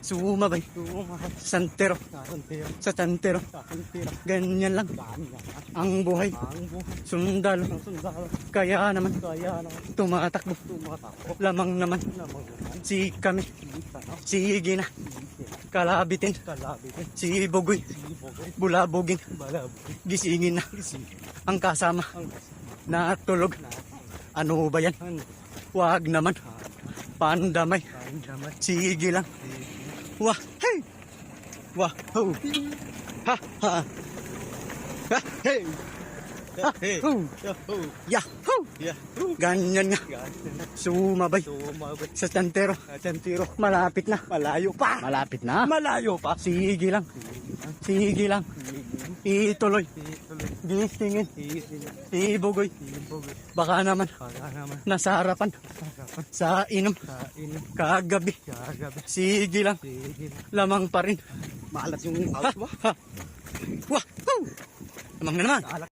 Sumabay. Santero. Sa tantero. Ganyan lang. Ang buhay. Sundalo. Kaya naman. Tumatakbo. Lamang naman. Si kami. Sige na. Kalabitin. Si Bugoy. Bulabugin. Gisingin na. Ang kasama. Natulog. Ano ba yan? Wag naman. Pandamay. Sige lang. Wah, hey! Wah, ho! Ha, ha! Ha, hey! Ha, ho! Yahoo! Ganyan nga. Sumabay. Sa tantero. Malapit na. Malayo pa. Malayo pa. Sige lang. Ituloy. Gisingin. Ibugoy. Baka naman. Nasa harapan. Sa inom. Kagabi. Sige lang. Lamang pa rin. Maalat yung house mo. Wah! Lamang na naman.